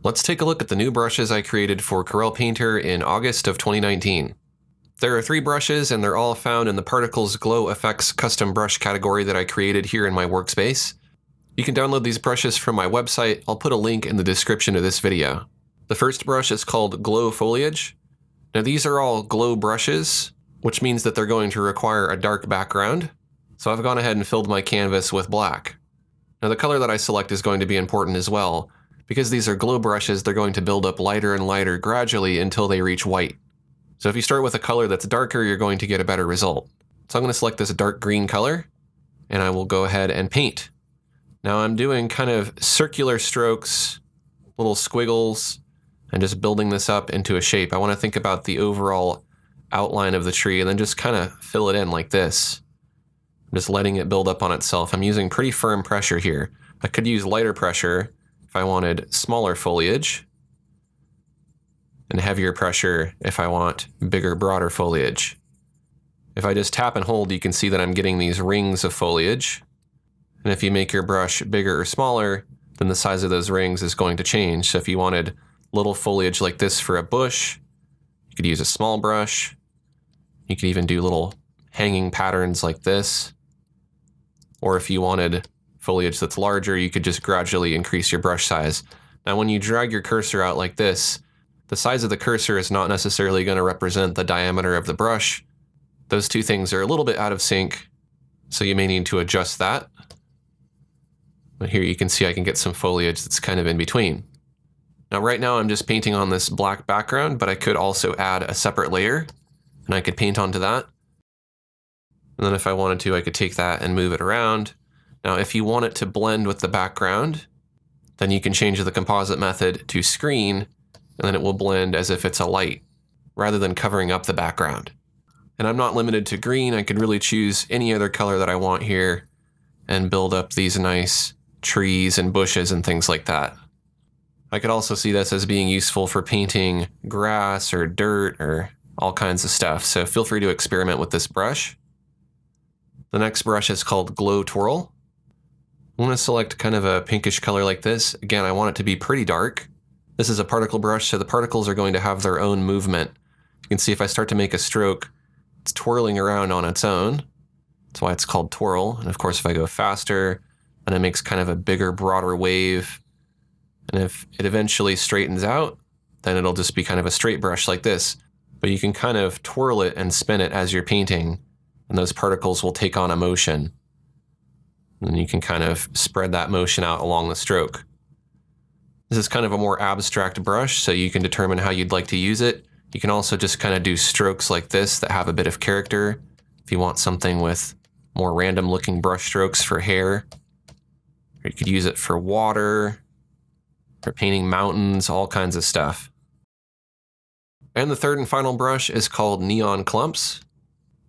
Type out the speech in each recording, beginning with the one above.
Let's take a look at the new brushes I created for Corel Painter in August of 2019. There are 3 brushes and they're all found in the Particles Glow Effects custom brush category that I created here in my workspace. You can download these brushes from my website. I'll put a link in the description of this video. The first brush is called Glow Foliage. Now these are all glow brushes, which means that they're going to require a dark background. So I've gone ahead and filled my canvas with black. Now the color that I select is going to be important as well. Because these are glow brushes, they're going to build up lighter and lighter gradually until they reach white. So if you start with a color that's darker, you're going to get a better result. So I'm going to select this dark green color, and I will go ahead and paint. Now I'm doing kind of circular strokes, little squiggles, and just building this up into a shape. I want to think about the overall outline of the tree and then just kind of fill it in like this. I'm just letting it build up on itself. I'm using pretty firm pressure here. I could use lighter pressure if I wanted smaller foliage, and heavier pressure if I want bigger, broader foliage. If I just tap and hold, you can see that I'm getting these rings of foliage. And if you make your brush bigger or smaller, then the size of those rings is going to change. So if you wanted little foliage like this for a bush, you could use a small brush. You could even do little hanging patterns like this. Or if you wanted foliage that's larger, you could just gradually increase your brush size. Now when you drag your cursor out like this, the size of the cursor is not necessarily going to represent the diameter of the brush. Those two things are a little bit out of sync, so you may need to adjust that. But here you can see I can get some foliage that's kind of in between. Now right now I'm just painting on this black background, but I could also add a separate layer, and I could paint onto that. And then if I wanted to, I could take that and move it around. Now, if you want it to blend with the background, then you can change the composite method to screen, and then it will blend as if it's a light, rather than covering up the background. And I'm not limited to green. I could really choose any other color that I want here and build up these nice trees and bushes and things like that. I could also see this as being useful for painting grass or dirt or all kinds of stuff, so feel free to experiment with this brush. The next brush is called Glow Twirl. I'm going to select kind of a pinkish color like this. Again, I want it to be pretty dark. This is a particle brush, so the particles are going to have their own movement. You can see if I start to make a stroke, it's twirling around on its own. That's why it's called twirl. And of course, if I go faster, then it makes kind of a bigger, broader wave. And if it eventually straightens out, then it'll just be kind of a straight brush like this. But you can kind of twirl it and spin it as you're painting, and those particles will take on a motion. And you can kind of spread that motion out along the stroke. This is kind of a more abstract brush, so you can determine how you'd like to use it. You can also just kind of do strokes like this that have a bit of character. If you want something with more random looking brush strokes for hair, or you could use it for water, for painting mountains, all kinds of stuff. And the third and final brush is called Neon Clumps.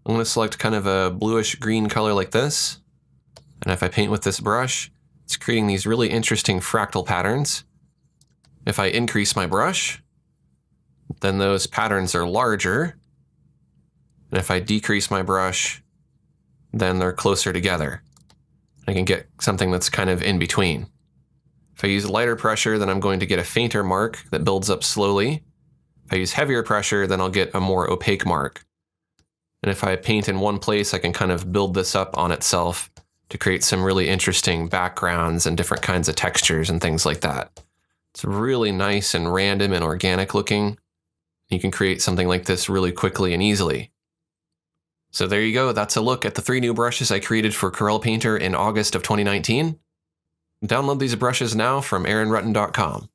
I'm going to select kind of a bluish green color like this. And if I paint with this brush, it's creating these really interesting fractal patterns. If I increase my brush, then those patterns are larger. And if I decrease my brush, then they're closer together. I can get something that's kind of in between. If I use lighter pressure, then I'm going to get a fainter mark that builds up slowly. If I use heavier pressure, then I'll get a more opaque mark. And if I paint in one place, I can kind of build this up on itself to create some really interesting backgrounds and different kinds of textures and things like that. It's really nice and random and organic looking. You can create something like this really quickly and easily. So there you go. That's a look at the 3 new brushes I created for Corel Painter in August of 2019. Download these brushes now from aaronrutten.com.